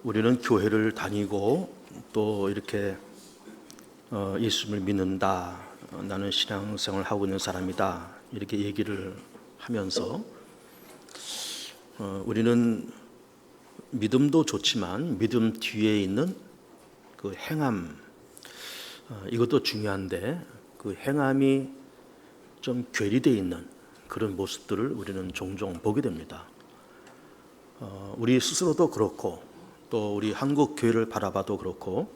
우리는 교회를 다니고 또 이렇게 예수님을 믿는다, 나는 신앙생활을 하고 있는 사람이다, 이렇게 얘기를 하면서 우리는 믿음도 좋지만 믿음 뒤에 있는 그 행함, 이것도 중요한데 그 행함이 좀 괴리되어 있는 그런 모습들을 우리는 종종 보게 됩니다. 우리 스스로도 그렇고 또 우리 한국 교회를 바라봐도 그렇고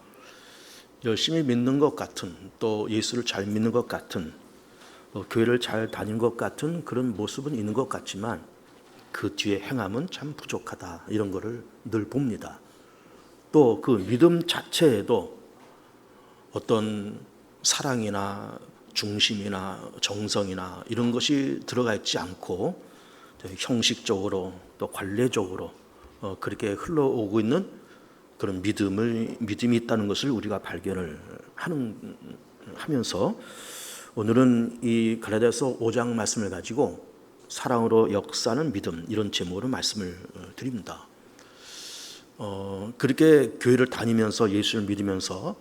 열심히 믿는 것 같은, 또 예수를 잘 믿는 것 같은, 교회를 잘 다닌 것 같은 그런 모습은 있는 것 같지만 그 뒤에 행함은 참 부족하다, 이런 거를 늘 봅니다. 또 그 믿음 자체에도 어떤 사랑이나 중심이나 정성이나 이런 것이 들어가 있지 않고 형식적으로 또 관례적으로 그렇게 흘러오고 있는 그런 믿음이 있다는 것을 우리가 발견을 하면서 오늘은 이 갈라디아서 5장 말씀을 가지고 사랑으로 역사하는 믿음, 이런 제목으로 말씀을 드립니다. 그렇게 교회를 다니면서 예수를 믿으면서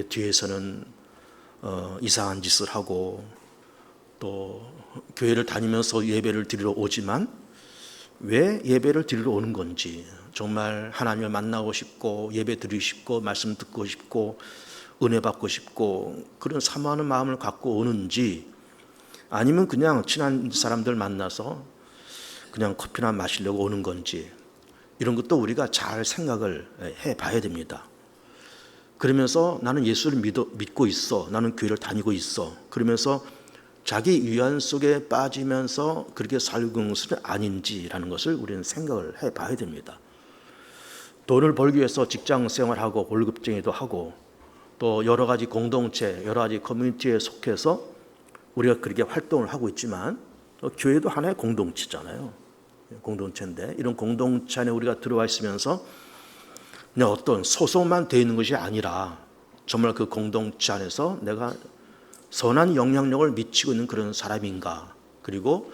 뒤에서는 이상한 짓을 하고 또 교회를 다니면서 예배를 드리러 오지만 왜 예배를 드리러 오는 건지, 정말 하나님을 만나고 싶고 예배 드리고 싶고 말씀 듣고 싶고 은혜 받고 싶고 그런 사모하는 마음을 갖고 오는지, 아니면 그냥 친한 사람들 만나서 그냥 커피나 마시려고 오는 건지, 이런 것도 우리가 잘 생각을 해봐야 됩니다. 그러면서 나는 예수를 믿고 있어, 나는 교회를 다니고 있어, 그러면서 자기 위안 속에 빠지면서 그렇게 살고 것은 아닌지라는 것을 우리는 생각을 해봐야 됩니다. 돈을 벌기 위해서 직장 생활하고 월급쟁이도 하고 또 여러 가지 공동체, 여러 가지 커뮤니티에 속해서 우리가 그렇게 활동을 하고 있지만 교회도 하나의 공동체잖아요. 공동체인데 이런 공동체 안에 우리가 들어와 있으면서 그냥 어떤 소속만 되어 있는 것이 아니라 정말 그 공동체 안에서 내가 선한 영향력을 미치고 있는 그런 사람인가, 그리고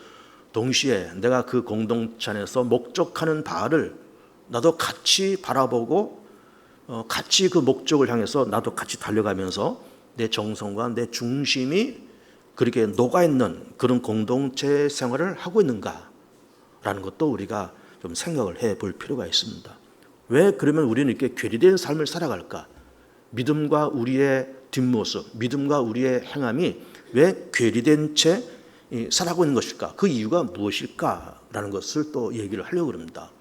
동시에 내가 그 공동체 안에서 목적하는 바를 나도 같이 바라보고 같이 그 목적을 향해서 나도 같이 달려가면서 내 정성과 내 중심이 그렇게 녹아있는 그런 공동체 생활을 하고 있는가라는 것도 우리가 좀 생각을 해볼 필요가 있습니다. 왜 그러면 우리는 이렇게 괴리된 삶을 살아갈까? 믿음과 우리의 뒷모습, 믿음과 우리의 행함이 왜 괴리된 채 살아가고 있는 것일까? 그 이유가 무엇일까라는 것을 또 얘기를 하려고 합니다.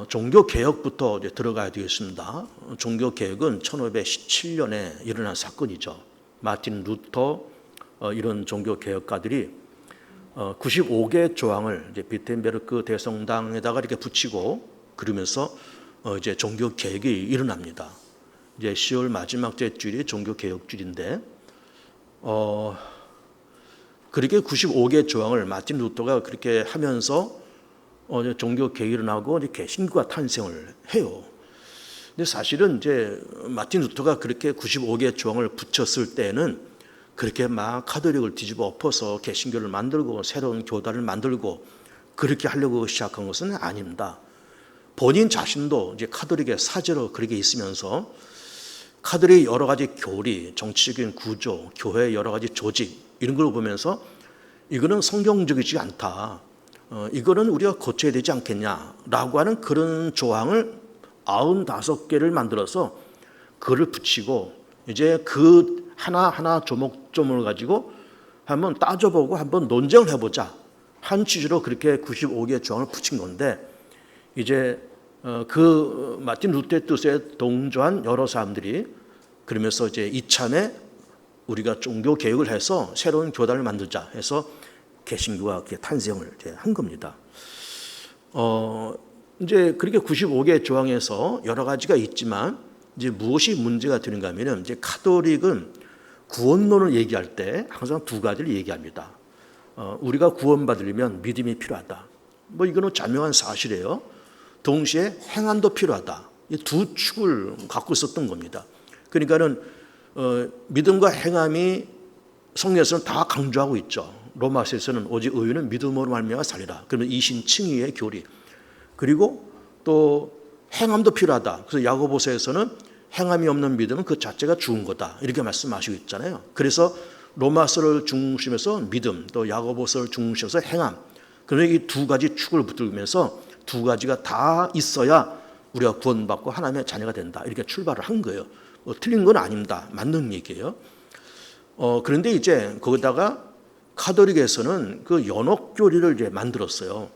종교개혁부터 이제 들어가야 되겠습니다. 종교개혁은 1517년에 일어난 사건이죠. 마틴 루터 이런 종교개혁가들이 95개 조항을 이제 비텐베르크 대성당에다가 이렇게 붙이고 그러면서 이제 종교개혁이 일어납니다. 이제 10월 마지막 주일이 종교개혁주일인데 그렇게 95개 조항을 마틴 루터가 그렇게 하면서 종교개혁이 일어나고 개신교가 탄생을 해요. 근데 사실은 이제 마틴 루터가 그렇게 95개 조항을 붙였을 때는 그렇게 막 카톨릭을 뒤집어 엎어서 개신교를 만들고 새로운 교단을 만들고 그렇게 하려고 시작한 것은 아닙니다. 본인 자신도 이제 카톨릭의 사제로 그렇게 있으면서 카톨릭의 여러 가지 교리, 정치적인 구조, 교회의 여러 가지 조직, 이런 걸 보면서 이거는 성경적이지 않다, 이거는 우리가 고쳐야 되지 않겠냐라고 하는 그런 조항을 95개를 만들어서 그를 붙이고 이제 그 하나하나 조목조목을 가지고 한번 따져보고 한번 논쟁을 해보자 한 취지로 그렇게 95개 조항을 붙인 건데, 이제 그 마틴 루터의 뜻에 동조한 여러 사람들이 그러면서 이제 이참에 우리가 종교 개혁을 해서 새로운 교단을 만들자 해서 개신교가 이렇게 탄생을 이제 한 겁니다. 이제 그렇게 95개 조항에서 여러 가지가 있지만 이제 무엇이 문제가 되는가 하면은 이제 카톨릭은 구원론을 얘기할 때 항상 두 가지를 얘기합니다. 우리가 구원받으려면 믿음이 필요하다. 뭐 이거는 자명한 사실이에요. 동시에 행함도 필요하다. 이 두 축을 갖고 있었던 겁니다. 그러니까는 믿음과 행함이 성경에서는 다 강조하고 있죠. 로마서에서는 오직 의인은 믿음으로 말미암아 살리라. 그러면 이신칭의의 교리. 그리고 또 행함도 필요하다. 그래서 야고보서에서는 행함이 없는 믿음은 그 자체가 죽은 거다. 이렇게 말씀하시고 있잖아요. 그래서 로마서를 중심해서 믿음, 또 야고보서를 중심해서 행함. 그러면 이 두 가지 축을 붙들면서 두 가지가 다 있어야 우리가 구원받고 하나님의 자녀가 된다. 이렇게 출발을 한 거예요. 틀린 건 아닙니다. 맞는 얘기예요. 그런데 이제 거기다가 카톨릭에서는 그 연옥교리를 이제 만들었어요.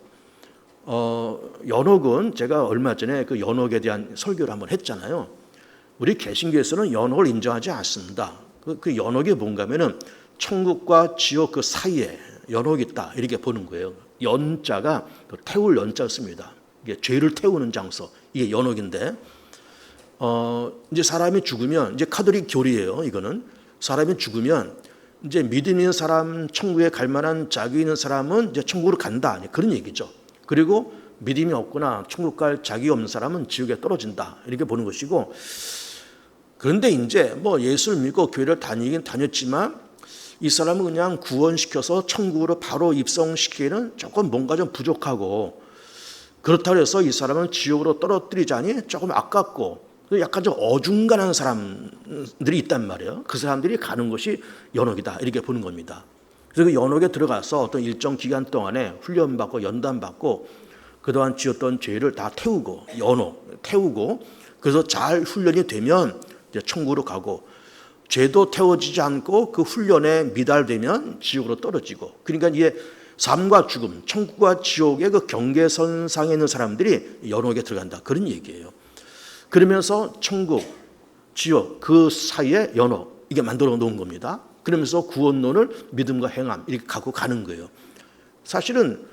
연옥은 제가 얼마 전에 그 연옥에 대한 설교를 한번 했잖아요. 우리 개신교에서는 연옥을 인정하지 않습니다. 그 연옥이 뭔가 하면은 천국과 지옥 그 사이에 연옥이 있다. 이렇게 보는 거예요. 연자가 태울 연자를 씁니다. 이게 죄를 태우는 장소. 이게 연옥인데, 이제 사람이 죽으면, 이제 카톨릭 교리예요. 이거는. 사람이 죽으면 이제 믿음 있는 사람, 천국에 갈 만한 자격 있는 사람은 이제 천국으로 간다. 그런 얘기죠. 그리고 믿음이 없거나 천국 갈 자격이 없는 사람은 지옥에 떨어진다. 이렇게 보는 것이고, 그런데 이제 뭐 예수를 믿고 교회를 다니긴 다녔지만 이 사람은 그냥 구원시켜서 천국으로 바로 입성시키기에는 조금 뭔가 좀 부족하고, 그렇다고 해서 이 사람을 지옥으로 떨어뜨리자니 조금 아깝고, 약간 좀 어중간한 사람들이 있단 말이에요. 그 사람들이 가는 것이 연옥이다. 이렇게 보는 겁니다. 그래서 그 연옥에 들어가서 어떤 일정 기간 동안에 훈련받고 연단받고 그동안 지었던 죄를 다 태우고, 연옥 태우고, 그래서 잘 훈련이 되면 이제 천국으로 가고, 죄도 태워지지 않고 그 훈련에 미달되면 지옥으로 떨어지고, 그러니까 이게 삶과 죽음, 천국과 지옥의 그 경계선상에 있는 사람들이 연옥에 들어간다. 그런 얘기예요. 그러면서 천국, 지옥 그 사이에 연옥, 이게 만들어 놓은 겁니다. 그러면서 구원론을 믿음과 행함 이렇게 갖고 가는 거예요. 사실은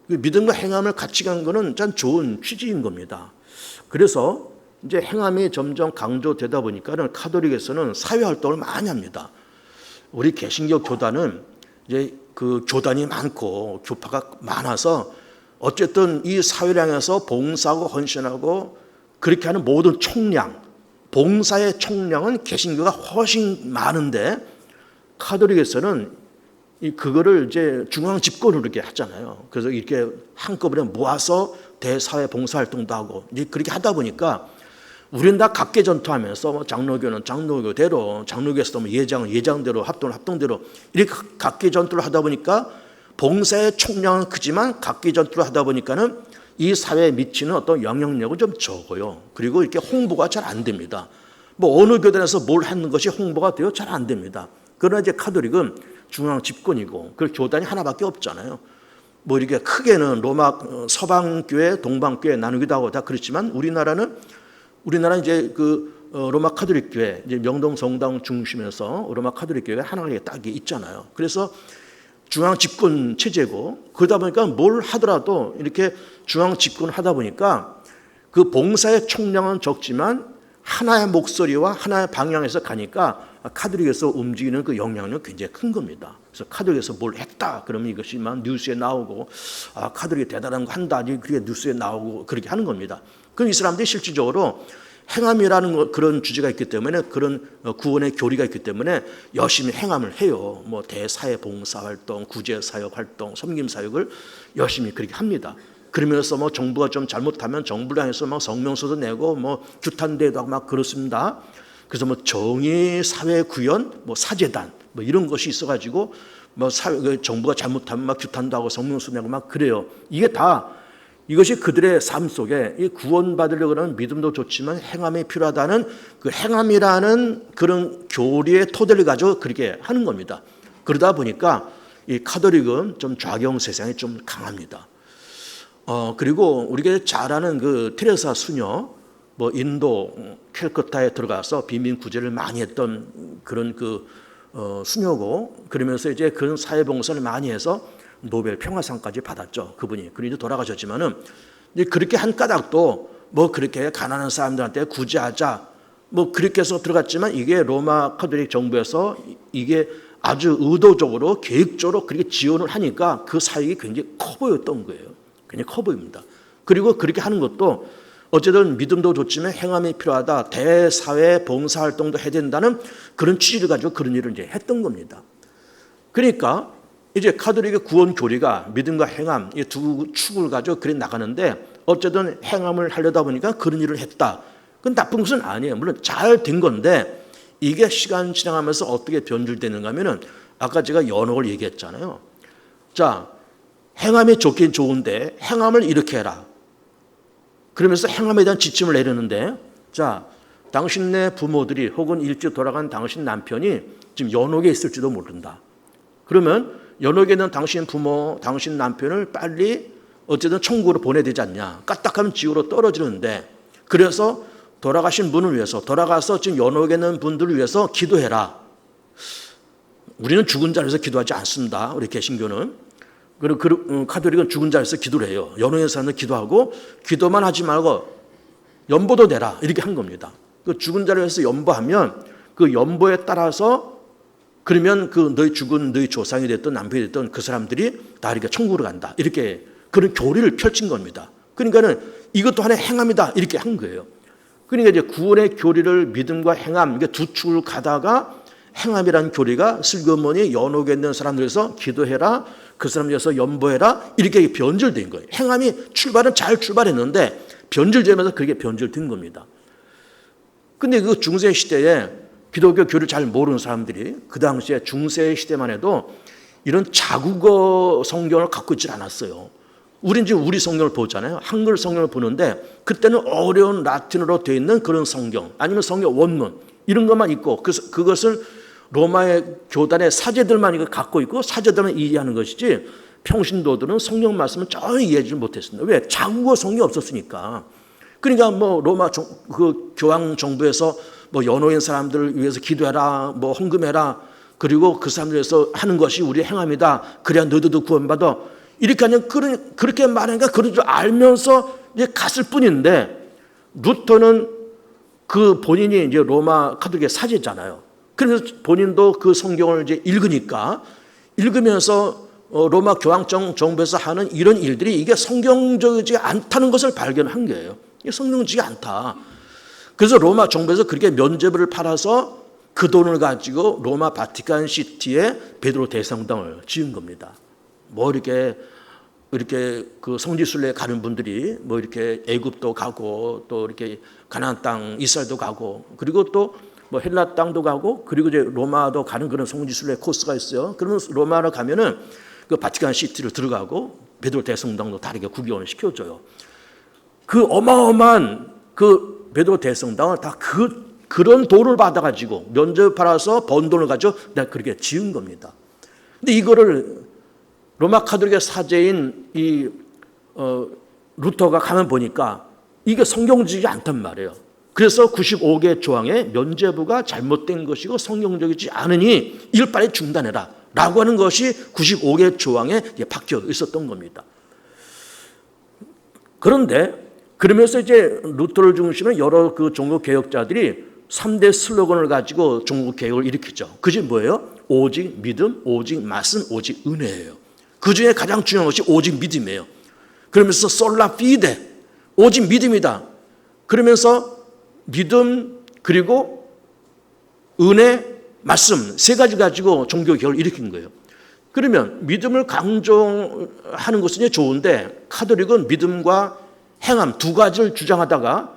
믿음과 행함을 같이 간 거는 참 좋은 취지인 겁니다. 그래서 이제 행함이 점점 강조되다 보니까는 카톨릭에서는 사회 활동을 많이 합니다. 우리 개신교 교단은 이제 그 교단이 많고 교파가 많아서 어쨌든 이 사회를 향해서 봉사하고 헌신하고 그렇게 하는 모든 총량, 봉사의 총량은 개신교가 훨씬 많은데 카톨릭에서는 그거를 이제 중앙 집권으로 이렇게 하잖아요. 그래서 이렇게 한꺼번에 모아서 대사회 봉사 활동도 하고 이제 그렇게 하다 보니까 우리는 다 각계 전투하면서 뭐 장로교는 장로교대로, 장로교에서도 뭐 예장은 예장대로, 합동은 합동대로 이렇게 각계 전투를 하다 보니까 봉사의 총량은 크지만 각계 전투를 하다 보니까는 이 사회에 미치는 어떤 영향력은 좀 적어요. 그리고 이렇게 홍보가 잘 안 됩니다. 뭐 어느 교단에서 뭘 하는 것이 홍보가 돼요? 잘 안 됩니다. 그러나 이제 카톨릭은 중앙 집권이고 그 교단이 하나밖에 없잖아요. 뭐 이렇게 크게는 로마 서방교회, 동방교회 나누기도 하고 다 그렇지만 우리나라는 이제 그 로마 카톨릭 교회, 이제 명동 성당 중심에서 로마 카톨릭 교회가 하나가 딱 있잖아요. 그래서 중앙 집권 체제고, 그러다 보니까 뭘 하더라도 이렇게 중앙 집권을 하다 보니까 그 봉사의 총량은 적지만 하나의 목소리와 하나의 방향에서 가니까 카톨릭에서 움직이는 그 영향력은 굉장히 큰 겁니다. 그래서 카톨릭에서 뭘 했다 그러면 이것이 막 뉴스에 나오고, 아 카톨릭이 대단한 거 한다, 그게 뉴스에 나오고 그렇게 하는 겁니다. 그럼 이 사람들이 실질적으로 행함이라는 그런 주제가 있기 때문에, 그런 구원의 교리가 있기 때문에 열심히 행함을 해요. 뭐 대사회 봉사 활동, 구제 사역 활동, 섬김 사역을 열심히 그렇게 합니다. 그러면서 뭐 정부가 좀 잘못하면 정부를 향해서 막 성명서도 내고 뭐 규탄대도 하고 막 그렇습니다. 그래서 뭐 정의 사회 구현, 뭐 사재단 뭐 이런 것이 있어가지고 뭐 정부가 잘못하면 막 규탄도 하고 성명서 내고 막 그래요. 이것이 그들의 삶 속에 이 구원받으려고 하는 믿음도 좋지만 행함이 필요하다는 그 행함이라는 그런 교리의 토대를 가지고 그렇게 하는 겁니다. 그러다 보니까 이 카톨릭은 좀 좌경 세상이 좀 강합니다. 그리고 우리가 잘 아는 그 테레사 수녀, 뭐 인도 캘커타에 들어가서 비민 구제를 많이 했던 그런 수녀고, 그러면서 이제 그런 사회봉사를 많이 해서 노벨 평화상까지 받았죠. 그분이. 그런데 돌아가셨지만은 이제 그렇게 한 까닭도 뭐 그렇게 가난한 사람들한테 구제하자 뭐 그렇게 해서 들어갔지만, 이게 로마 카톨릭 정부에서 이게 아주 의도적으로 계획적으로 그렇게 지원을 하니까 그 사역이 굉장히 커 보였던 거예요. 굉장히 커 보입니다. 그리고 그렇게 하는 것도 어쨌든 믿음도 좋지만 행함이 필요하다, 대사회 봉사활동도 해야 된다는 그런 취지를 가지고 그런 일을 이제 했던 겁니다. 그러니까 이제 카톨릭의 구원 교리가 믿음과 행함 이 두 축을 가지고 그래 나가는데, 어쨌든 행함을 하려다 보니까 그런 일을 했다. 그건 나쁜 것은 아니에요. 물론 잘 된 건데 이게 시간 지나가면서 어떻게 변질되는가 하면은 아까 제가 연옥을 얘기했잖아요. 자, 행함이 좋긴 좋은데 행함을 이렇게 해라. 그러면서 행함에 대한 지침을 내리는데, 자, 당신네 부모들이 혹은 일찍 돌아간 당신 남편이 지금 연옥에 있을지도 모른다. 그러면 연옥에 있는 당신 부모, 당신 남편을 빨리 어쨌든 천국으로 보내야 되지 않냐. 까딱하면 지옥으로 떨어지는데, 그래서 돌아가신 분을 위해서, 돌아가서 지금 연옥에 있는 분들을 위해서 기도해라. 우리는 죽은 자리에서 기도하지 않습니다. 우리 개신교는. 그리고 카톨릭은 죽은 자리에서 기도를 해요. 연옥에 사람들 기도하고 기도만 하지 말고 연보도 내라. 이렇게 한 겁니다. 그 죽은 자리에서 연보하면 그 연보에 따라서 그러면 그 너희 조상이 됐던 남편이 됐던 그 사람들이 다 이렇게 천국으로 간다. 이렇게 그런 교리를 펼친 겁니다. 그러니까는 이것도 하나의 행함이다. 이렇게 한 거예요. 그러니까 이제 구원의 교리를 믿음과 행함, 이게 두 축을 가다가 행함이라는 교리가 슬그머니 연옥에 있는 사람들에서 기도해라, 그 사람들에서 연보해라, 이렇게 변질된 거예요. 행함이 출발은 잘 출발했는데 변질되면서 그게 변질된 겁니다. 근데 그 중세 시대에 기독교 교리를 잘 모르는 사람들이 그 당시에 중세 시대만 해도 이런 자국어 성경을 갖고 있지 않았어요. 우린 지금 우리 성경을 보잖아요. 한글 성경을 보는데 그때는 어려운 라틴어로 되어 있는 그런 성경, 아니면 성경 원문 이런 것만 있고 그것을 로마의 교단의 사제들만 이거 갖고 있고 사제들만 이해하는 것이지 평신도들은 성경 말씀을 전혀 이해하지 못했습니다. 왜? 자국어 성경이 없었으니까. 그러니까 뭐 로마 그 교황 정부에서 뭐 연옥인 사람들을 위해서 기도해라, 뭐 헌금해라, 그리고 그 사람들 위해서 하는 것이 우리의 행함이다. 그래야 너희들도 구원받아. 이렇게 하면 그렇게 말하니까 그런 줄 알면서 이제 갔을 뿐인데, 루터는 그 본인이 이제 로마 카톨릭의 사제잖아요. 그래서 본인도 그 성경을 이제 읽으면서 로마 교황 정부에서 하는 이런 일들이 이게 성경적이지 않다는 것을 발견한 거예요. 이게 성경적이지 않다. 그래서 로마 정부에서 그렇게 면죄부를 팔아서 그 돈을 가지고 로마 바티칸 시티에 베드로 대성당을 지은 겁니다. 뭐 이렇게 그 성지순례 가는 분들이 뭐 이렇게 애굽도 가고 또 이렇게 가나안 땅 이스라엘도 가고 그리고 또 뭐 헬라 땅도 가고 그리고 이제 로마도 가는 그런 성지순례 코스가 있어요. 그러면 로마로 가면은 그 바티칸 시티를 들어가고 베드로 대성당도 다르게 구경을 시켜줘요. 그 어마어마한 그 베드로 대성당을 다 그런 돈을 받아가지고 면접 팔아서 번 돈을 가지고 내가 그렇게 지은 겁니다. 근데 이거를 로마 카톨릭의 사제인 이 루터가 가만 보니까 이게 성경적이지 않단 말이에요. 그래서 95개 조항의 면죄부가 잘못된 것이고 성경적이지 않으니 이걸 빨리 중단해라 라고 하는 것이 95개 조항에 박혀 있었던 겁니다. 그런데 그러면서 이제 루터를 중심으로 여러 그 종교 개혁자들이 3대 슬로건을 가지고 종교 개혁을 일으키죠. 그게 뭐예요? 오직 믿음, 오직 말씀, 오직 은혜예요. 그 중에 가장 중요한 것이 오직 믿음이에요. 그러면서 솔라 피데, 오직 믿음이다. 그러면서 믿음 그리고 은혜, 말씀 세 가지 가지고 종교 개혁을 일으킨 거예요. 그러면 믿음을 강조하는 것은 좋은데 카톨릭은 믿음과 행함 두 가지를 주장하다가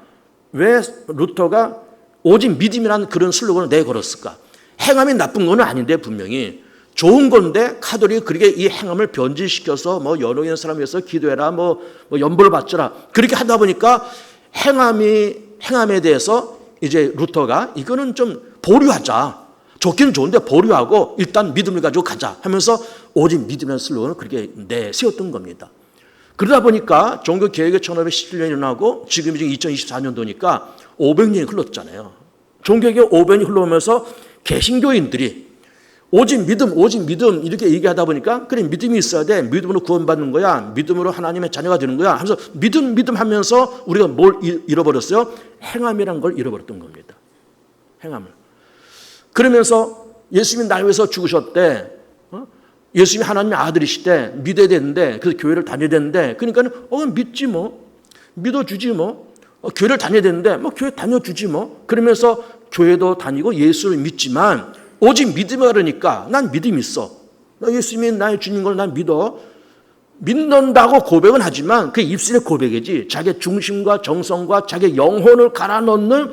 왜 루터가 오직 믿음이라는 그런 슬로건을 내걸었을까? 행함이 나쁜 건 아닌데 분명히 좋은 건데 카톨릭이 그렇게 이 행함을 변질시켜서 뭐 연옥인 사람 위해서 기도해라, 뭐 연보를 받쳐라 그렇게 하다 보니까 행함에 대해서 이제 루터가 이거는 좀 보류하자. 좋기는 좋은데 보류하고 일단 믿음을 가지고 가자 하면서 오직 믿음이라는 슬로건을 그렇게 내세웠던 겁니다. 그러다 보니까 종교개혁이 1517년이 일어나고 지금 이제 2024년도니까 500년이 흘렀잖아요. 종교개혁 500년이 흘러오면서 개신교인들이 오직 믿음 이렇게 얘기하다 보니까 그래 믿음이 있어야 돼. 믿음으로 구원받는 거야. 믿음으로 하나님의 자녀가 되는 거야. 하면서 믿음 하면서 우리가 뭘 잃어버렸어요? 행함이란 걸 잃어버렸던 겁니다. 행함을. 그러면서 예수님이 날 위해서 죽으셨대. 예수님이 하나님의 아들이시대. 믿어야 되는데 그래서 교회를 다녀야 되는데 그러니까 믿지 뭐. 믿어주지 뭐. 교회를 다녀야 되는데 뭐 교회 다녀주지 뭐. 그러면서 교회도 다니고 예수를 믿지만 오직 믿음이 그러니까 난 믿음이 있어. 예수님이 나의 주님인 걸 난 믿어. 믿는다고 고백은 하지만 그 입술의 고백이지 자기의 중심과 정성과 자기의 영혼을 갈아 넣는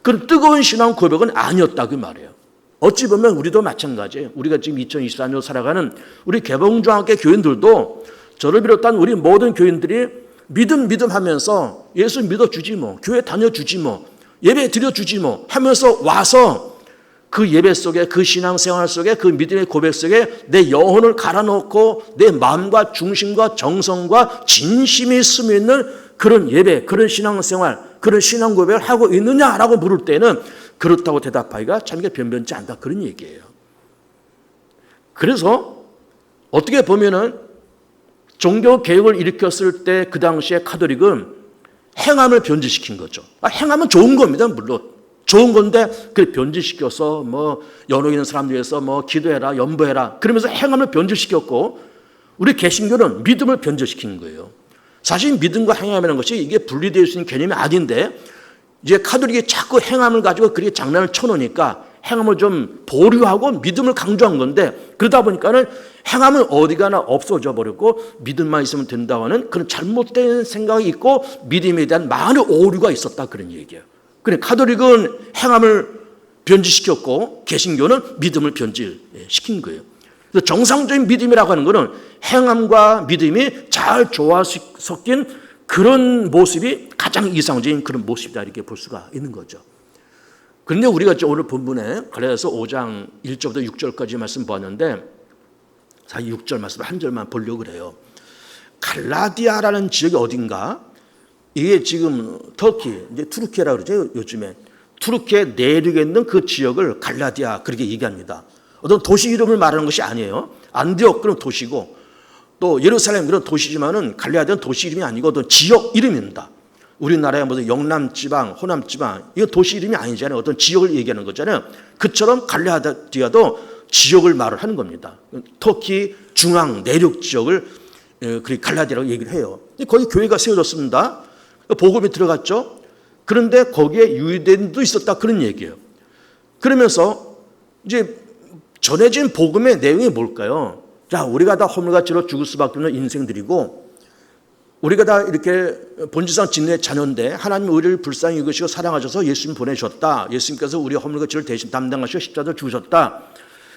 그런 뜨거운 신앙 고백은 아니었다 그 말이에요. 어찌 보면 우리도 마찬가지예요. 우리가 지금 2024년 살아가는 우리 개봉중앙교회 교인들도 저를 비롯한 우리 모든 교인들이 믿음 하면서 예수 믿어주지 뭐, 교회 다녀주지 뭐, 예배 드려주지 뭐 하면서 와서 그 예배 속에, 그 신앙생활 속에, 그 믿음의 고백 속에 내 영혼을 갈아넣고 내 마음과 중심과 정성과 진심이 스며있는 그런 예배, 그런 신앙생활, 그런 신앙 고백을 하고 있느냐라고 물을 때는 그렇다고 대답하기가 참 변변치 않다 그런 얘기예요. 그래서 어떻게 보면은 종교 개혁을 일으켰을 때 그 당시에 카톨릭은 행함을 변질시킨 거죠. 행함은 좋은 겁니다. 물론 좋은 건데 그 변질시켜서 뭐 연옥 있는 사람 위해서 뭐 기도해라, 연보해라 그러면서 행함을 변질시켰고 우리 개신교는 믿음을 변질시킨 거예요. 사실 믿음과 행함이라는 것이 이게 분리될 수 있는 개념이 아닌데 이제 카톨릭이 자꾸 행함을 가지고 그렇게 장난을 쳐놓으니까 행함을 좀 보류하고 믿음을 강조한 건데 그러다 보니까는 행함은 어디 가나 없어져 버렸고 믿음만 있으면 된다고 하는 그런 잘못된 생각이 있고 믿음에 대한 많은 오류가 있었다 그런 얘기예요. 그래 카톨릭은 행함을 변질시켰고 개신교는 믿음을 변질시킨 거예요. 그래서 정상적인 믿음이라고 하는 것은 행함과 믿음이 잘 조화 섞인 그런 모습이 가장 이상적인 그런 모습이다 이렇게 볼 수가 있는 거죠. 그런데 우리가 오늘 본문에 갈라디아서 5장 1절부터 6절까지 말씀 보았는데 사실 6절 말씀 한 절만 보려고 그래요. 갈라디아라는 지역이 어딘가? 이게 지금 터키, 이제 투르키라고 그러죠 요즘에. 투르키의 내륙에 있는 그 지역을 갈라디아 그렇게 얘기합니다. 어떤 도시 이름을 말하는 것이 아니에요. 안디옥 그런 도시고 또 예루살렘 그런 도시지만은 갈라디아는 도시 이름이 아니고 어떤 지역 이름입니다. 우리나라의 무슨 영남지방, 호남지방 이거 도시 이름이 아니잖아요. 어떤 지역을 얘기하는 거잖아요. 그처럼 갈라디아도 지역을 말을 하는 겁니다. 터키 중앙 내륙 지역을 갈라디아라고 얘기를 해요. 거기 교회가 세워졌습니다. 복음이 들어갔죠. 그런데 거기에 유대인도 있었다 그런 얘기예요. 그러면서 이제 전해진 복음의 내용이 뭘까요? 자, 우리가 다 허물같이로 죽을 수밖에 없는 인생들이고 우리가 다 이렇게 본질상 진리의 자녀인데 하나님 우리를 불쌍히 여기시고 사랑하셔서 예수님 보내셨다. 예수님께서 우리의 허물과 죄를 대신 담당하시고 십자가를 죽으셨다.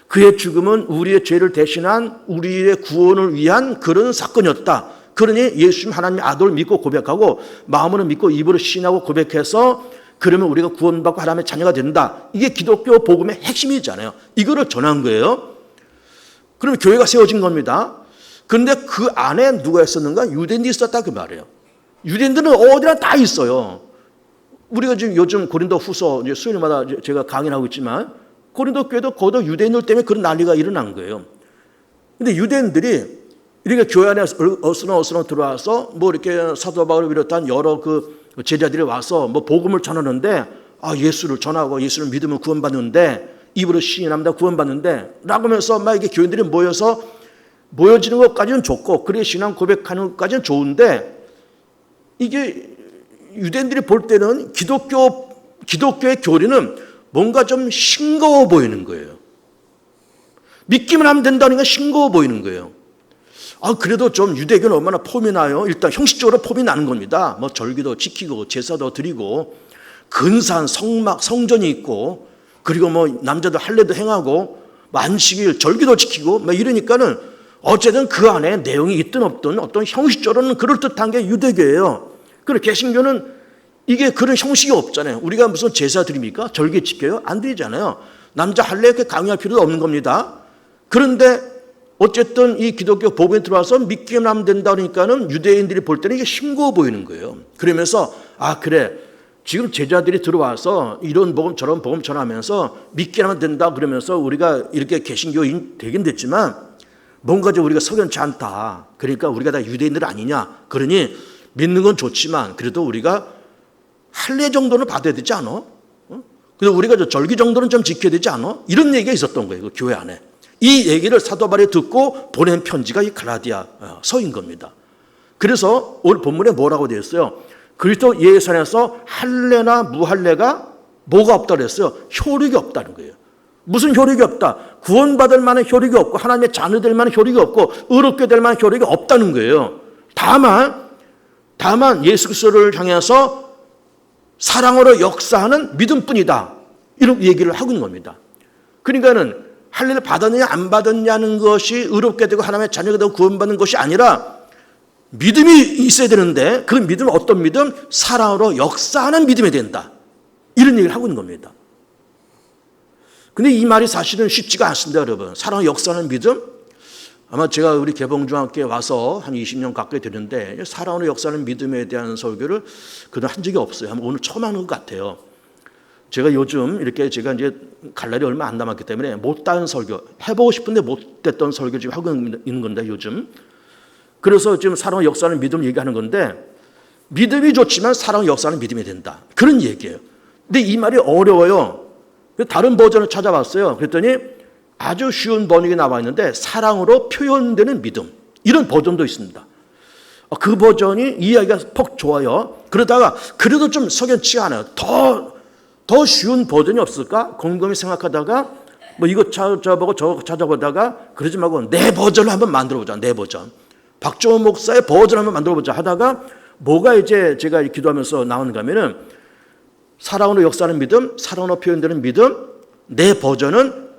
그의 죽음은 우리의 죄를 대신한 우리의 구원을 위한 그런 사건이었다. 그러니 예수님 하나님의 아들을 믿고 고백하고 마음으로 믿고 입으로 신하고 고백해서 그러면 우리가 구원받고 하나님의 자녀가 된다. 이게 기독교 복음의 핵심이잖아요. 이거를 전한 거예요. 그러면 교회가 세워진 겁니다. 그런데 그 안에 누가 있었는가? 유대인들이 있었다 그 말이에요. 유대인들은 어디나 다 있어요. 우리가 지금 요즘 고린도 후서 수요일마다 제가 강의를 하고 있지만 고린도 교회도 거기도 유대인들 때문에 그런 난리가 일어난 거예요. 근데 유대인들이 이렇게 교회 안에 어스렁어스렁 들어와서 뭐 이렇게 사도 바울을 비롯한 여러 그 제자들이 와서 뭐 복음을 전하는데 예수를 전하고 예수를 믿으면 구원받는데 입으로 시인합니다 구원받는데 라고 하면서 막 이게 교인들이 모여지는 것까지는 좋고 그래 신앙 고백하는 것까지는 좋은데 이게 유대인들이 볼 때는 기독교의 교리는 뭔가 좀 싱거워 보이는 거예요. 믿기만 하면 된다는 게 싱거워 보이는 거예요. 그래도 좀 유대교는 얼마나 폼이 나요. 일단 형식적으로 폼이 나는 겁니다. 뭐 절기도 지키고 제사도 드리고 근사한 성전이 있고 그리고 뭐 남자도 할례도 행하고 만식일 절기도 지키고 막 이러니까는 어쨌든 그 안에 내용이 있든 없든 어떤 형식적으로는 그럴듯한 게 유대교예요. 그리고 개신교는 이게 그런 형식이 없잖아요. 우리가 무슨 제사 드립니까? 절기 지켜요? 안 드리잖아요. 남자 할례 강요할 필요도 없는 겁니다. 그런데 어쨌든 이 기독교 복음에 들어와서 믿기만 하면 된다 그러니까는 유대인들이 볼 때는 이게 싱거워 보이는 거예요. 그러면서 그래 지금 제자들이 들어와서 이런 복음 저런 복음 전하면서 믿기만 하면 된다 그러면서 우리가 이렇게 개신교인 되긴 됐지만 뭔가 좀 우리가 석연치 않다. 그러니까 우리가 다 유대인들 아니냐. 그러니 믿는 건 좋지만 그래도 우리가 할례 정도는 받아야 되지 않아? 그래서 우리가 저 절기 정도는 좀 지켜야 되지 않아? 이런 얘기가 있었던 거예요. 그 교회 안에. 이 얘기를 사도 바울이 듣고 보낸 편지가 이 갈라디아 서인 겁니다. 그래서 오늘 본문에 뭐라고 되어 있어요? 그리스도 예수 안에서 할례나 무할례가 뭐가 없다 그랬어요? 효력이 없다는 거예요. 무슨 효력이 없다? 구원받을 만한 효력이 없고 하나님의 자녀 될 만한 효력이 없고 의롭게 될 만한 효력이 없다는 거예요. 다만 예수 그리스도를 향해서 사랑으로 역사하는 믿음뿐이다. 이런 얘기를 하고 있는 겁니다. 그러니까는 할례를 받았느냐 안 받았냐는 것이 의롭게 되고 하나님의 자녀가 되고 구원받는 것이 아니라 믿음이 있어야 되는데 그 믿음은 어떤 믿음? 사랑으로 역사하는 믿음이 된다. 이런 얘기를 하고 있는 겁니다. 근데 이 말이 사실은 쉽지가 않습니다, 여러분. 사랑으로 역사하는 믿음? 아마 제가 우리 개봉중학교에 와서 한 20년 가까이 되는데 사랑으로 역사하는 믿음에 대한 설교를 그동안 한 적이 없어요. 오늘 처음 하는 것 같아요. 제가 요즘 이렇게 제가 이제 갈 날이 얼마 안 남았기 때문에 못다한 설교, 해보고 싶은데 못됐던 설교 지금 하고 있는 건데 요즘. 그래서 지금 사랑의 역사하는 믿음 얘기하는 건데 믿음이 좋지만 사랑의 역사하는 믿음이 된다. 그런 얘기예요. 근데 이 말이 어려워요. 다른 버전을 찾아봤어요. 그랬더니 아주 쉬운 번역이 나와 있는데 사랑으로 표현되는 믿음. 이런 버전도 있습니다. 그 버전이 이해하기가 퍽 좋아요. 그러다가 그래도 좀 석연치가 않아요. 더 쉬운 버전이 없을까? 곰곰이 생각하다가 뭐 이거 찾아보고 저거 찾아보다가 그러지 말고 내 버전을 한번 만들어보자. 내 버전. 박정호 목사의 버전을 한번 만들어보자 하다가 뭐가 이제 제가 기도하면서 나오는가 하면은 사랑으로 역사하는 믿음, 사랑으로 표현되는 믿음, 내 버전은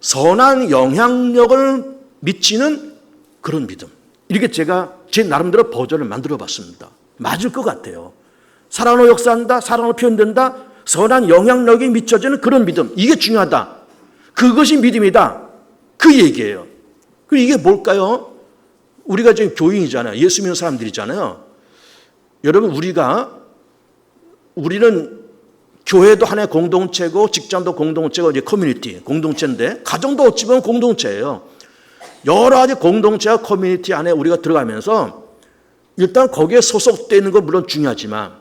선한 영향력을 미치는 그런 믿음. 이렇게 제가 제 나름대로 버전을 만들어 봤습니다. 맞을 것 같아요. 사랑으로 역사한다, 사랑으로 표현된다, 선한 영향력이 미쳐지는 그런 믿음. 이게 중요하다. 그것이 믿음이다. 그 얘기예요. 그리고 이게 뭘까요? 우리가 지금 교인이잖아요. 예수 믿는 사람들이잖아요. 여러분, 우리는 교회도 하나의 공동체고 직장도 공동체고 이제 커뮤니티, 공동체인데 가정도 어찌 보면 공동체예요. 여러 가지 공동체와 커뮤니티 안에 우리가 들어가면서 일단 거기에 소속되어 있는 건 물론 중요하지만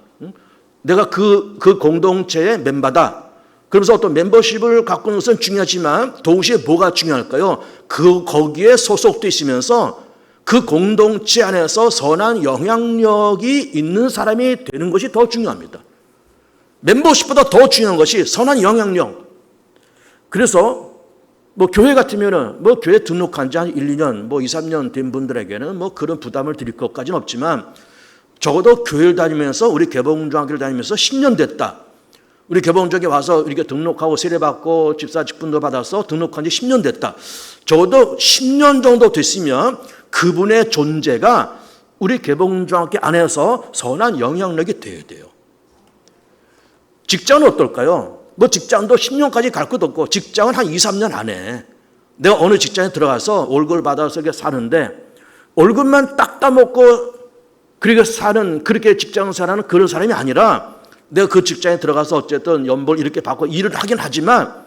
내가 그 공동체의 멤버다. 그러면서 어떤 멤버십을 갖고 있는 것은 중요하지만 동시에 뭐가 중요할까요? 거기에 소속되어 있으면서 그 공동체 안에서 선한 영향력이 있는 사람이 되는 것이 더 중요합니다. 멤버십보다 더 중요한 것이 선한 영향력. 그래서 뭐 교회 같으면은 뭐 교회 등록한 지 한 1, 2년, 뭐 2, 3년 된 분들에게는 뭐 그런 부담을 드릴 것까지는 없지만 적어도 교회를 다니면서 우리 개봉중학교를 다니면서 10년 됐다. 우리 개봉중학교에 와서 이렇게 등록하고 세례받고 집사 직분도 받아서 등록한 지 10년 됐다. 적어도 10년 정도 됐으면 그분의 존재가 우리 개봉중학교 안에서 선한 영향력이 되어야 돼요. 직장은 어떨까요? 뭐 직장도 10년까지 갈 것도 없고 직장은 한 2, 3년 안에 내가 어느 직장에 들어가서 월급을 받아서 사는데 월급만 딱 따먹고 그렇게 직장 사는 그런 사람이 아니라 내가 그 직장에 들어가서 어쨌든 연봉을 이렇게 받고 일을 하긴 하지만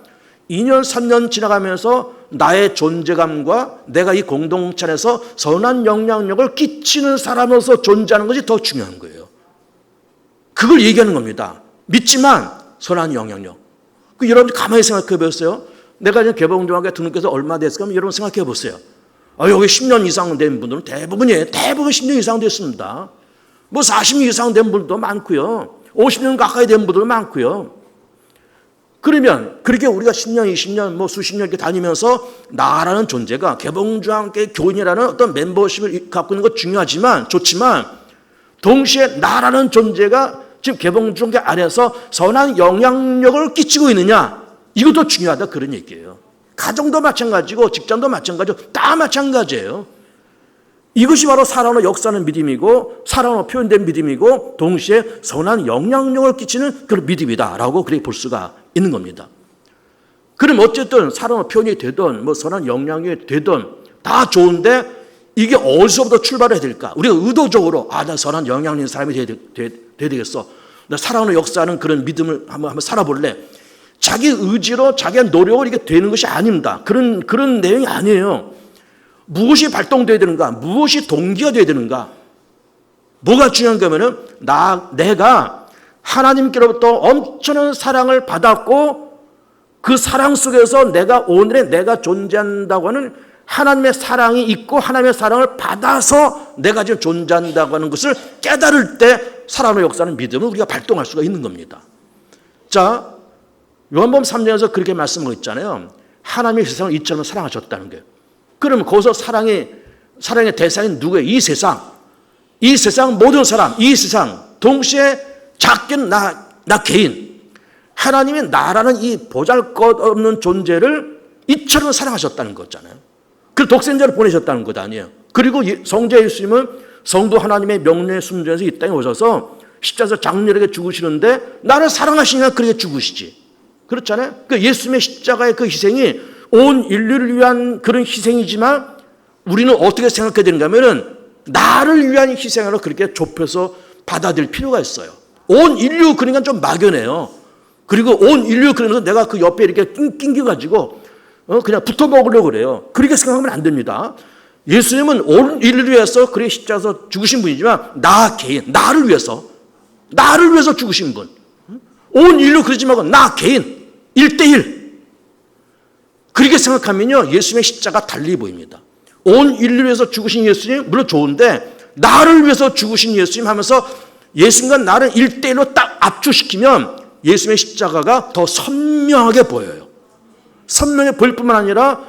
2년, 3년 지나가면서 나의 존재감과 내가 이 공동체 안에서 선한 영향력을 끼치는 사람으로서 존재하는 것이 더 중요한 거예요. 그걸 얘기하는 겁니다. 믿지만 선한 영향력. 여러분 가만히 생각해 보세요. 내가 이제 개봉중학교에 등록해서 얼마 됐을까? 여러분 생각해 보세요. 여기 10년 이상 된 분들은 대부분이에요. 대부분 10년 이상 됐습니다. 뭐 40년 이상 된 분들도 많고요. 50년 가까이 된 분들도 많고요. 그러면 그렇게 우리가 10년, 20년, 뭐 수십 년 이렇게 다니면서 나라는 존재가 개봉중학교 교인이라는 어떤 멤버십을 갖고 있는 것 중요하지만 좋지만 동시에 나라는 존재가 지금 개봉중학교 안에서 선한 영향력을 끼치고 있느냐 이것도 중요하다 그런 얘기예요. 가정도 마찬가지고 직장도 마찬가지고 다 마찬가지예요. 이것이 바로 사랑으로 역사하는 믿음이고 사랑으로 표현된 믿음이고 동시에 선한 영향력을 끼치는 그런 믿음이다라고 그렇게 볼 수가 있는 겁니다. 그럼 어쨌든 사랑으로 표현이 되든 뭐 선한 영향력이 되든 다 좋은데 이게 어디서부터 출발해야 될까? 우리가 의도적으로 나 선한 영향력 있는 사람이 돼야 되겠어. 나 사랑으로 역사하는 그런 믿음을 한번 살아볼래. 자기 의지로 자기의 노력을 이게 되는 것이 아닙니다. 그런 내용이 아니에요. 무엇이 발동돼야 되는가? 무엇이 동기가 돼야 되는가? 뭐가 중요한가 하면은 내가 하나님께로부터 엄청난 사랑을 받았고 그 사랑 속에서 내가 존재한다고 하는 하나님의 사랑이 있고 하나님의 사랑을 받아서 내가 지금 존재한다고 하는 것을 깨달을 때 사랑으로 역사하는 믿음을 우리가 발동할 수가 있는 겁니다. 자, 요한복음 3장에서 그렇게 말씀하고 있잖아요. 하나님의 세상을 이처럼 사랑하셨다는 거예요. 그러면 거기서 사랑의 대상인 누구예요? 이 세상 모든 사람, 이 세상 동시에 작게는 나 개인, 하나님의 나라는 이 보잘것없는 존재를 이처럼 사랑하셨다는 거잖아요. 그 독생자를 보내셨다는 것 아니에요. 그리고 성자 예수님은 성도 하나님의 명령에 순종해서 이 땅에 오셔서 십자가에서 장렬하게 죽으시는데 나를 사랑하시니까 그렇게 죽으시지. 그렇잖아요. 그 예수님의 십자가의 그 희생이 온 인류를 위한 그런 희생이지만 우리는 어떻게 생각해야 되는가 하면은 나를 위한 희생으로 그렇게 좁혀서 받아들일 필요가 있어요. 온 인류 그러니까 좀 막연해요. 그리고 온 인류 그러면서 내가 그 옆에 이렇게 낑겨가지고 그냥 붙어 먹으려고 그래요. 그렇게 생각하면 안 됩니다. 예수님은 온 인류를 위해서 그렇게 십자가에서 죽으신 분이지만 나 개인, 나를 위해서 죽으신 분. 온 인류 그러지 말고 나 개인 1대1 그렇게 생각하면요 예수님의 십자가 달리 보입니다. 온 인류를 위해서 죽으신 예수님 물론 좋은데 나를 위해서 죽으신 예수님 하면서 예수님과 나를 1대1로 딱 압축시키면 예수님의 십자가가 더 선명하게 보여요. 선명해 보일 뿐만 아니라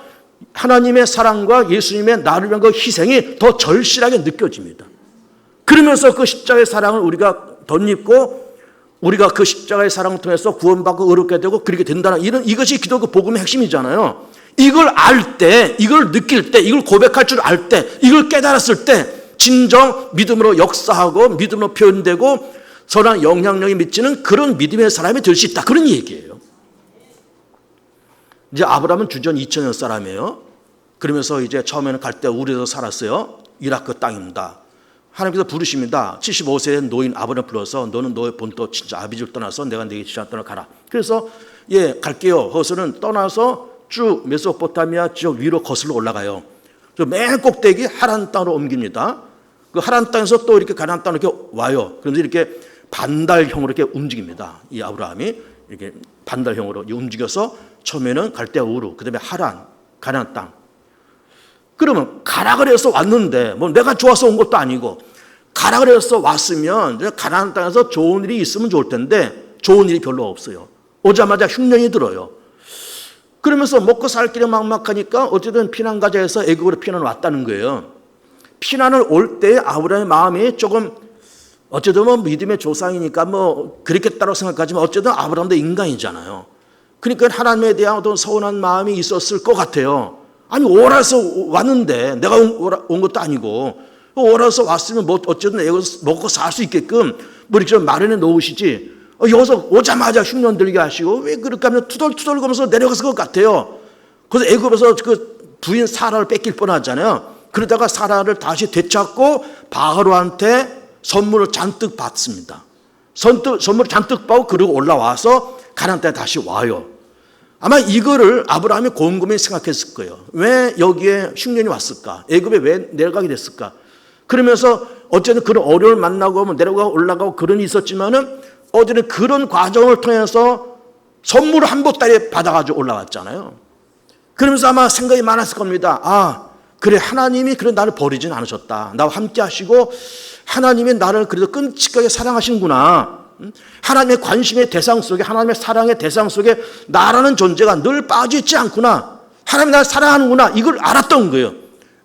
하나님의 사랑과 예수님의 나를 위한 그 희생이 더 절실하게 느껴집니다. 그러면서 그 십자가의 사랑을 우리가 덧입고 우리가 그 십자가의 사랑을 통해서 구원받고 의롭게 되고 그렇게 된다는 이것이 기독교 복음의 핵심이잖아요. 이걸 알 때, 이걸 느낄 때, 이걸 고백할 줄 알 때, 이걸 깨달았을 때 진정 믿음으로 역사하고 믿음으로 표현되고 선한 영향력이 미치는 그런 믿음의 사람이 될 수 있다. 그런 얘기예요. 이제 아브라함은 주전 2000년 사람이에요. 그러면서 이제 처음에는 갈대 우르에서 살았어요. 이라크 땅입니다. 하나님께서 부르십니다. 75세의 노인 아브라함을 불러서 너는 너의 본토 진짜 아비집을 떠나서 내가 네게 지시한 땅을 가라. 그래서 갈게요. 거기서는 떠나서 쭉 메소포타미아 지역 위로 거슬러 올라가요. 맨 꼭대기 하란 땅으로 옮깁니다. 그 하란 땅에서 또 이렇게 가나안 땅으로 이렇게 와요. 그래서 이렇게 반달형으로 이렇게 움직입니다. 이 아브라함이 이렇게 반달형으로 움직여서 처음에는 갈대아 우르, 그다음에 하란, 가나안 땅. 그러면 가라 그래서 왔는데 뭐 내가 좋아서 온 것도 아니고 가라 그래서 왔으면 가나안 땅에서 좋은 일이 있으면 좋을 텐데 좋은 일이 별로 없어요. 오자마자 흉년이 들어요. 그러면서 먹고 살 길이 막막하니까 어쨌든 피난 가자 해서 애국으로 피난을 왔다는 거예요. 피난을 올 때 아브라함의 마음이 조금 어쨌든 뭐 믿음의 조상이니까 뭐 그렇겠다고 생각하지만 어쨌든 아브라함도 인간이잖아요. 그러니까 하나님에 대한 어떤 서운한 마음이 있었을 것 같아요. 아니 오라서 왔는데 내가 온 것도 아니고 오라서 왔으면 뭐 어쨌든 먹고 살 수 있게끔 뭐 이렇게 좀 마련해 놓으시지 여기서 오자마자 흉년 들게 하시고 왜 그렇게 하면 투덜투덜 거면서 내려갔을 것 같아요. 그래서 애굽에서 그 부인 사라를 뺏길 뻔하잖아요. 그러다가 사라를 다시 되찾고 바로한테 선물을 잔뜩 받습니다. 선물을 잔뜩 받고 그리고 올라와서 가나안 땅에 다시 와요. 아마 이거를 아브라함이 곰곰이 생각했을 거예요. 왜 여기에 흉년이 왔을까? 애굽에 왜 내려가게 됐을까? 그러면서 어쨌든 그런 어려움을 만나고 내려가고 올라가고 그런 일이 있었지만은 어쨌든 그런 과정을 통해서 선물을 한 보따리 받아가지고 올라왔잖아요. 그러면서 아마 생각이 많았을 겁니다. 아, 그래 하나님이 그래 나를 버리진 않으셨다. 나와 함께 하시고 하나님이 나를 그래도 끔찍하게 사랑하시는구나. 하나님의 관심의 대상 속에 하나님의 사랑의 대상 속에 나라는 존재가 늘 빠져있지 않구나. 하나님이 나를 사랑하는구나. 이걸 알았던 거예요.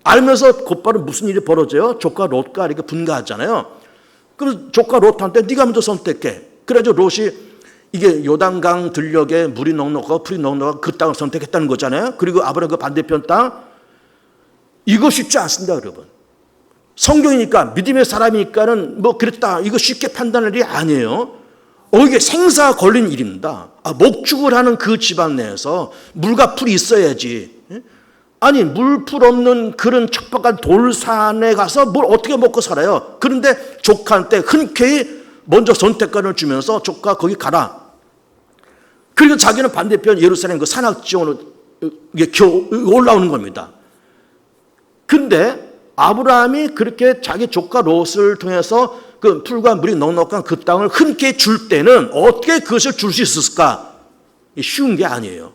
알면서 곧바로 무슨 일이 벌어져요? 조카 롯과 이렇게 분가하잖아요. 그래서 조카 롯한테 네가 먼저 선택해. 그래서 롯이 이게 요단강 들녘에 물이 넉넉하고 풀이 넉넉하고 그 땅을 선택했다는 거잖아요. 그리고 아브라함 그 반대편 땅. 이거 쉽지 않습니다, 여러분. 성경이니까 믿음의 사람이니까는 뭐 그랬다 이거 쉽게 판단할 일이 아니에요. 이게 생사가 걸린 일입니다. 목축을 하는 그 집안 내에서 물과 풀이 있어야지. 아니 물풀 없는 그런 척박한 돌산에 가서 뭘 어떻게 먹고 살아요. 그런데 조카한테 흔쾌히 먼저 선택권을 주면서 조카 거기 가라. 그리고 자기는 반대편 예루살렘 그 산악지원으로 올라오는 겁니다. 근데 아브라함이 그렇게 자기 조카 롯을 통해서 그 풀과 물이 넉넉한 그 땅을 흔쾌히 줄 때는 어떻게 그것을 줄 수 있었을까? 쉬운 게 아니에요.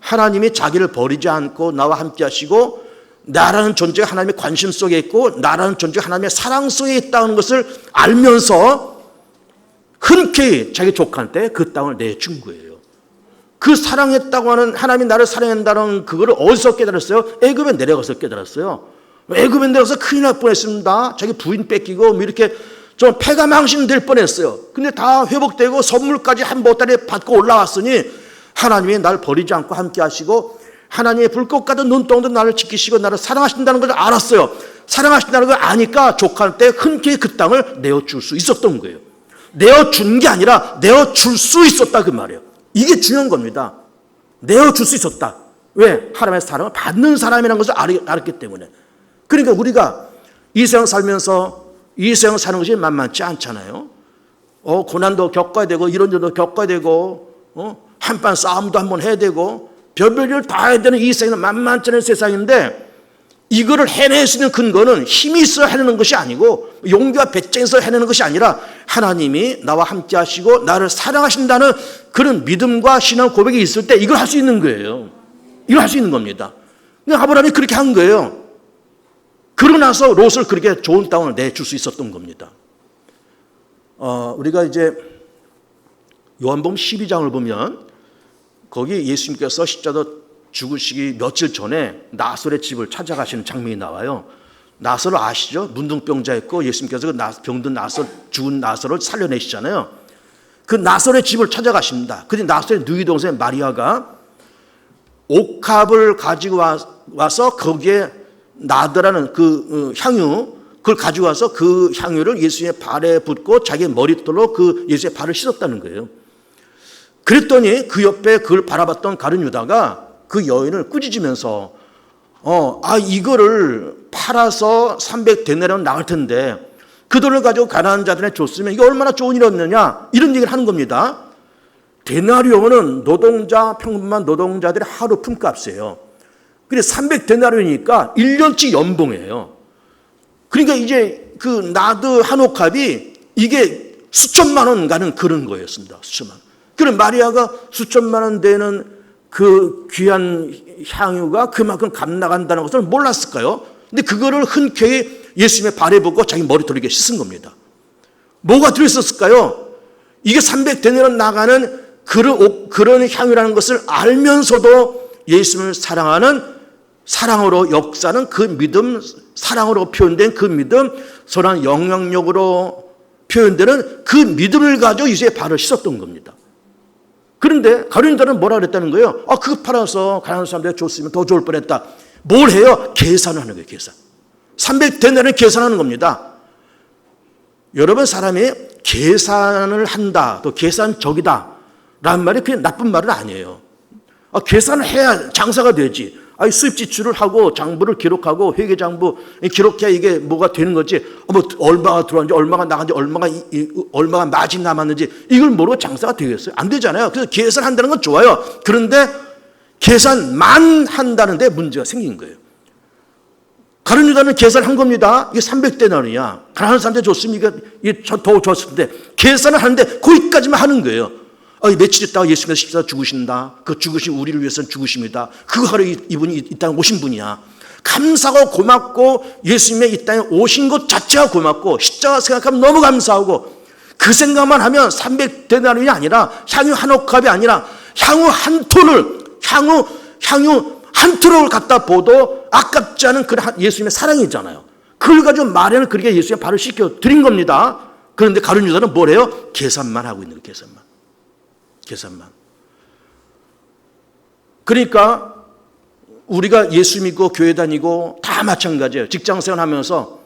하나님이 자기를 버리지 않고 나와 함께 하시고 나라는 존재가 하나님의 관심 속에 있고 나라는 존재가 하나님의 사랑 속에 있다는 것을 알면서 흔쾌히 자기 조카한테 그 땅을 내준 거예요. 그 사랑했다고 하는, 하나님이 나를 사랑한다는 그거를 어디서 깨달았어요? 애굽에 내려가서 깨달았어요. 애굽에 내려가서 큰일 날 뻔했습니다. 자기 부인 뺏기고 뭐 이렇게 좀 패가 망신될 뻔했어요. 근데 다 회복되고 선물까지 한 보따리 받고 올라왔으니 하나님이 나를 버리지 않고 함께 하시고 하나님의 불꽃 같은 눈동도 나를 지키시고 나를 사랑하신다는 걸 알았어요. 사랑하신다는 걸 아니까 조카한테 흔쾌히 그 땅을 내어줄 수 있었던 거예요. 내어준 게 아니라 내어줄 수 있었다 그 말이에요. 이게 중요한 겁니다. 내어줄 수 있었다. 왜? 하나님의 사랑을 받는 사람이라는 것을 알았기 때문에. 그러니까 우리가 이 세상 살면서 이 세상 사는 것이 만만치 않잖아요. 고난도 겪어야 되고 이런 일도 겪어야 되고 한판 싸움도 한번 해야 되고 별별 일을 다 해야 되는 이 세상은 만만치 않은 세상인데 이거를 해낼 수 있는 근거는 힘이 있어야 해내는 것이 아니고 용기와 배짱이 있어야 해내는 것이 아니라 하나님이 나와 함께 하시고 나를 사랑하신다는 그런 믿음과 신앙 고백이 있을 때 이걸 할 수 있는 거예요. 이걸 할 수 있는 겁니다. 그러니까 아브라함이 그렇게 한 거예요. 그러고 나서 롯을 그렇게 좋은 땅을 내줄 수 있었던 겁니다. 우리가 이제 요한복음 12장을 보면 거기 예수님께서 십자가 죽으시기 며칠 전에 나설의 집을 찾아가시는 장면이 나와요. 나설을 아시죠? 문둥병자였고 예수님께서 그 병든 나설, 죽은 나설을 살려내시잖아요. 그 나설의 집을 찾아가십니다. 근데 나설의 누이 동생 마리아가 옥합을 가지고 와서 거기에 나드라는 그 향유, 그걸 가지고 와서 그 향유를 예수님의 발에 붓고 자기의 머리털로 그 예수의 발을 씻었다는 거예요. 그랬더니 그 옆에 그걸 바라봤던 가룟 유다가 그 여인을 꾸짖으면서 이거를 팔아서 300데나리온 나갈 텐데 그 돈을 가지고 가난한 자들에 줬으면 이게 얼마나 좋은 일이었느냐 이런 얘기를 하는 겁니다. 데나리온은 노동자, 평범한 노동자들의 하루 품값이에요. 근데 300데나리온이니까 1년치 연봉이에요. 그러니까 이제 그 나드 한 옥합이 이게 수천만 원 가는 그런 거였습니다. 수천만 원. 그럼 마리아가 수천만 원 되는 그 귀한 향유가 그만큼 값 나간다는 것을 몰랐을까요? 근데 그거를 흔쾌히 예수님의 발에 붓고 자기 머리털에 씻은 겁니다. 뭐가 들어있었을까요? 이게 300데나리온 나가는 그런 향유라는 것을 알면서도 예수님을 사랑하는 사랑으로 역사는 그 믿음, 사랑으로 표현된 그 믿음, 선한 영향력으로 표현되는 그 믿음을 가지고 예수의 발을 씻었던 겁니다. 그런데 가룟 유다는 뭐라 그랬다는 거예요? 그거 팔아서 가난한 사람들이 줬으면 더 좋을 뻔했다. 뭘 해요? 계산을 하는 거예요. 계산. 300데나리온 계산하는 겁니다. 여러분, 사람이 계산을 한다, 또 계산적이다 라는 말이 그냥 나쁜 말은 아니에요. 계산을 해야 장사가 되지. 수입 지출을 하고 장부를 기록하고 회계장부 기록해야 이게 뭐가 되는 거지. 얼마가 들어왔는지 얼마가 나갔는지 얼마가 마진 남았는지 이걸 모르고 장사가 되겠어요? 안 되잖아요. 그래서 계산한다는 건 좋아요. 그런데 계산만 한다는데 문제가 생긴 거예요. 가룟 유다는 계산한 겁니다. 이게 300데나리온이야. 가난한 사람한테 줬으면 이게 더 줬을 텐데 계산을 하는데 거기까지만 하는 거예요. 며칠 있다가 예수님께서 십자가 죽으신다. 그 죽으신 우리를 위해서는 죽으십니다. 그거 하러 이분이 이 땅에 오신 분이야. 감사하고 고맙고 예수님의 이 땅에 오신 것 자체가 고맙고 십자가 생각하면 너무 감사하고 그 생각만 하면 300데나리온이 아니라 향유 한 옥합이 아니라 향유 한 톨을 갖다 보도 아깝지 않은 그 예수님의 사랑이잖아요. 그걸 가지고 마리아는 그렇게 예수님의 발을 씻겨 드린 겁니다. 그런데 가룟 유다는 뭐래요? 계산만 하고 있는 거예요. 계산만. 그러니까 우리가 예수 믿고 교회 다니고 다 마찬가지예요. 직장생활 하면서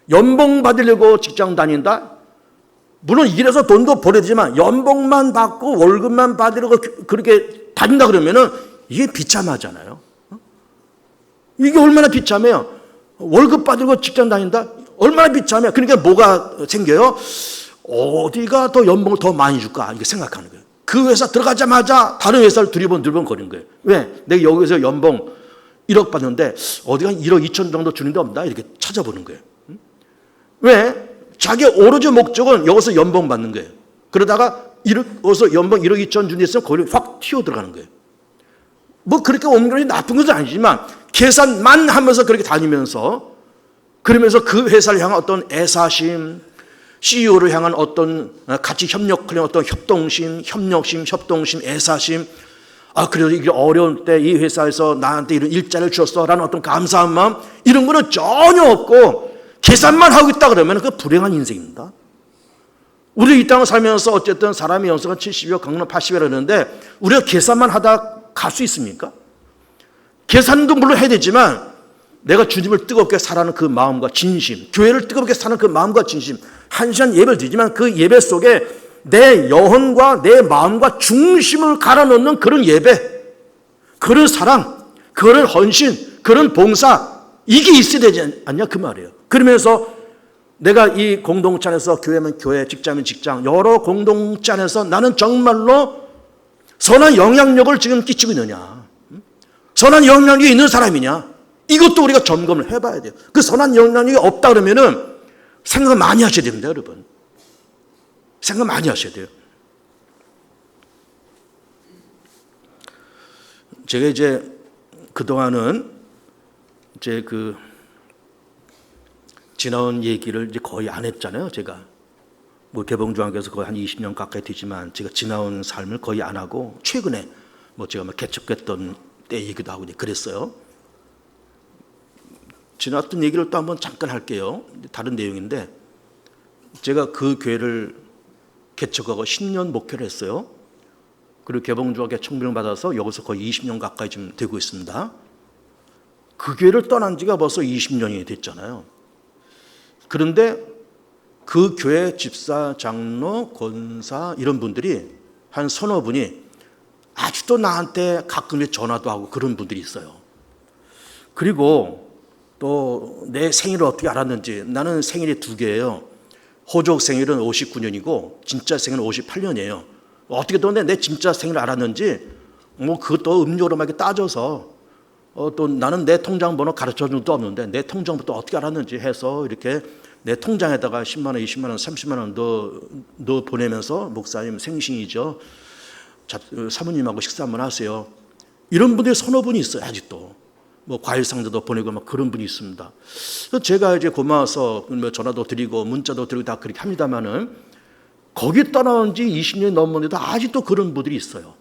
연봉 받으려고 직장 다닌다? 물론 일해서 돈도 벌어야 되지만 연봉만 받고 월급만 받으려고 그렇게 다닌다 그러면은 이게 비참하잖아요. 이게 얼마나 비참해요. 월급 받으려고 직장 다닌다? 얼마나 비참해요. 그러니까 뭐가 생겨요? 어디가 더 연봉을 더 많이 줄까? 이렇게 생각하는 거예요. 그 회사 들어가자마자 다른 회사를 두리번 거리는 거예요. 왜? 내가 여기서 연봉 1억 받는데 어디가 1억 2천 정도 주는 데 없나? 이렇게 찾아보는 거예요. 왜? 자기 오로지 목적은 여기서 연봉 받는 거예요. 그러다가 여기서 연봉 1억 2천 주는 데 있으면 거기 확 튀어 들어가는 거예요. 뭐 그렇게 온전히 나쁜 것은 아니지만 계산만 하면서 그렇게 다니면서 그러면서 그 회사를 향한 어떤 애사심, CEO를 향한 어떤 같이 협력하려는 어떤 협동심, 협력심, 협동심, 애사심, 그래도 이게 어려운 때 이 회사에서 나한테 이런 일자리를 줬어라는 어떤 감사한 마음, 이런 거는 전혀 없고 계산만 하고 있다 그러면 그 불행한 인생입니다. 우리 이 땅을 살면서 어쨌든 사람의 연수가 70이요 강론 80이라는데 우리가 계산만 하다 갈 수 있습니까? 계산도 물론 해야 되지만 내가 주님을 뜨겁게 사랑하는 그 마음과 진심, 교회를 뜨겁게 사는 그 마음과 진심, 한 시간 예배를 드리지만 그 예배 속에 내 영혼과 내 마음과 중심을 갈아넣는 그런 예배, 그런 사랑, 그런 헌신, 그런 봉사, 이게 있어야 되지 않냐 그 말이에요. 그러면서 내가 이 공동체 안에서 교회면 교회, 직장이면 직장, 여러 공동체 안에서 나는 정말로 선한 영향력을 지금 끼치고 있느냐, 선한 영향력이 있는 사람이냐, 이것도 우리가 점검을 해봐야 돼요. 그 선한 영향력이 없다 그러면은 생각 많이 하셔야 됩니다, 여러분. 생각 많이 하셔야 돼요. 제가 이제 그동안은 이제 지나온 얘기를 이제 거의 안 했잖아요, 제가. 뭐 개봉중학교에서 거의 한 20년 가까이 되지만 제가 지나온 삶을 거의 안 하고 최근에 뭐 제가 개척했던 때 얘기도 하고 그랬어요. 지나왔던 얘기를 또 한번 잠깐 할게요. 다른 내용인데 제가 그 교회를 개척하고 10년 목회를 했어요. 그리고 개봉중학교 청빙을 받아서 여기서 거의 20년 가까이 지금 되고 있습니다. 그 교회를 떠난 지가 벌써 20년이 됐잖아요. 그런데 그 교회 집사, 장로, 권사 이런 분들이 한 서너 분이 아직도 나한테 가끔 전화도 하고 그런 분들이 있어요. 그리고 또 내 생일을 어떻게 알았는지, 나는 생일이 2개예요. 호적 생일은 59년이고 진짜 생일은 58년이에요. 어떻게 또 내 진짜 생일을 알았는지 뭐 그것도 음료로 막 따져서 또 나는 내 통장 번호 가르쳐 준 적도 없는데 내 통장부터 어떻게 알았는지 해서 이렇게 내 통장에다가 10만 원, 20만 원, 30만 원 넣어 보내면서 목사님 생신이죠. 사모님하고 식사 한번 하세요. 이런 분들이 서너 분이 있어요, 아직도. 뭐 과일 상자도 보내고 막 그런 분이 있습니다. 제가 이제 고마워서 전화도 드리고 문자도 드리고 다 그렇게 합니다만은 거기 떠나온 지 20년이 넘었는데도 아직도 그런 분들이 있어요.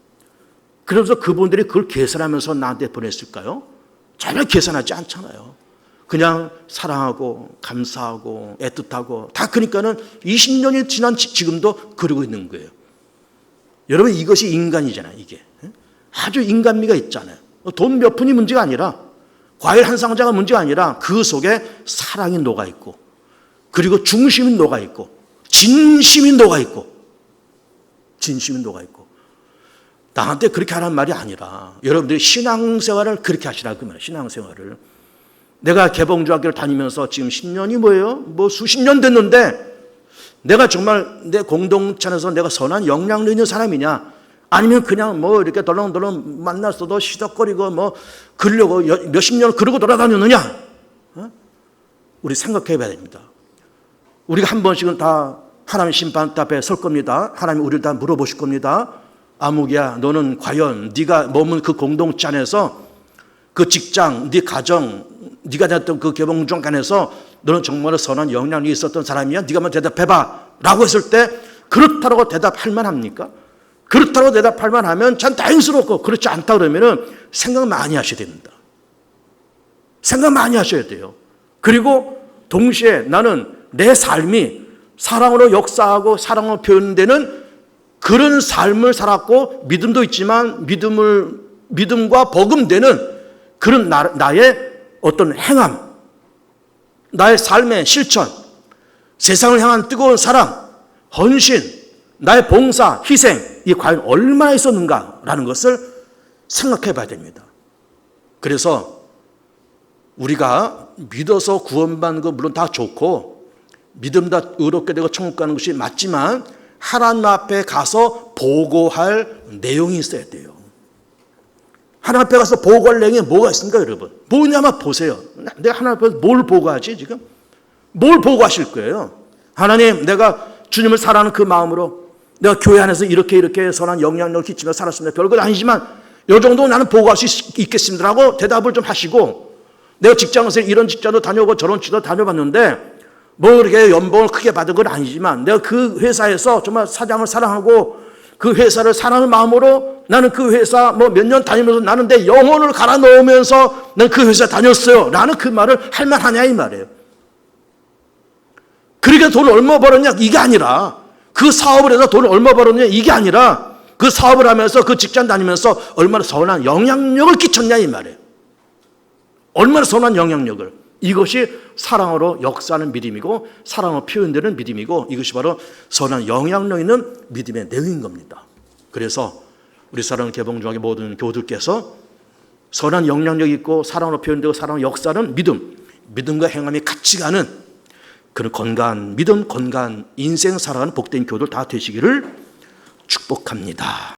그래서 그분들이 그걸 계산하면서 나한테 보냈을까요? 전혀 계산하지 않잖아요. 그냥 사랑하고 감사하고 애틋하고 다 그러니까는 20년이 지난 지금도 그러고 있는 거예요. 여러분 이것이 인간이잖아요. 이게 아주 인간미가 있잖아요. 돈 몇 푼이 문제가 아니라 과일 한 상자가 문제가 아니라 그 속에 사랑이 녹아있고 그리고 중심이 녹아있고 진심이 녹아있고 진심이 녹아있고 나한테 그렇게 하라는 말이 아니라 여러분들이 신앙생활을 그렇게 하시라 그 말이에요. 신앙생활을. 내가 개봉중학교를 다니면서 지금 10년이 뭐예요? 뭐 수십 년 됐는데 내가 정말 내 공동체 안에서 내가 선한 영향력 있는 사람이냐, 아니면 그냥 뭐 이렇게 덜렁덜렁 만났어도 시덕거리고 뭐 그러려고 몇십 년을 그러고 돌아다녔느냐? 우리 생각해 봐야 됩니다. 우리가 한 번씩은 다 하나님 심판 앞에 설 겁니다. 하나님 우리를 다 물어보실 겁니다. 아무개야, 너는 과연 네가 머문 그 공동체 안에서 그 직장, 네 가정, 네가 다녔던 그 개봉중학교 안에서 너는 정말로 선한 영향력이 있었던 사람이야? 네가 한번 대답해봐 라고 했을 때 그렇다고 대답할 만합니까? 그렇다고 대답할 만하면 참 다행스럽고, 그렇지 않다 그러면은 생각 많이 하셔야 됩니다. 생각 많이 하셔야 돼요. 그리고 동시에 나는 내 삶이 사랑으로 역사하고 사랑으로 표현되는 그런 삶을 살았고, 믿음도 있지만 믿음과 버금되는 그런 나의 어떤 행함, 나의 삶의 실천, 세상을 향한 뜨거운 사랑, 헌신, 나의 봉사, 희생, 이게 과연 얼마나 있었는가라는 것을 생각해 봐야 됩니다. 그래서 우리가 믿어서 구원받는 거 물론 다 좋고 믿음 다 의롭게 되고 천국 가는 것이 맞지만 하나님 앞에 가서 보고할 내용이 있어야 돼요. 하나님 앞에 가서 보고할 내용이 뭐가 있습니까, 여러분? 뭐냐면 보세요. 내가 하나님 앞에서 뭘 보고하지 지금? 뭘 보고하실 거예요? 하나님, 내가 주님을 사랑하는 그 마음으로 내가 교회 안에서 이렇게 선한 영향력을 끼치며 살았습니다. 별것 아니지만 이 정도 나는 보고할 수 있겠습니다 라고 대답을 좀 하시고, 내가 직장에서 이런 직장도 다녀오고 저런 직장도 다녀봤는데 뭐 이렇게 연봉을 크게 받은 건 아니지만 내가 그 회사에서 정말 사장을 사랑하고 그 회사를 사랑하는 마음으로 나는 그 회사 뭐 몇 년 다니면서 나는 내 영혼을 갈아 넣으면서 난 그 회사 다녔어요. 라는 그 말을 할 만하냐 이 말이에요. 그러니까 돈을 얼마 벌었냐 이게 아니라 그 사업을 해서 돈을 얼마 벌었냐 이게 아니라 그 사업을 하면서 그 직장 다니면서 얼마나 선한 영향력을 끼쳤냐 이 말이에요. 얼마나 선한 영향력을. 이것이 사랑으로 역사하는 믿음이고 사랑으로 표현되는 믿음이고 이것이 바로 선한 영향력 있는 믿음의 내용인 겁니다. 그래서 우리 사랑하는 개봉중학교 모든 교우들께서 선한 영향력 있고 사랑으로 표현되고 사랑으로 역사하는 믿음, 믿음과 행함이 같이 가는 그런 건강한 믿음, 건강한 인생 살아가는 복된 교우들 다 되시기를 축복합니다.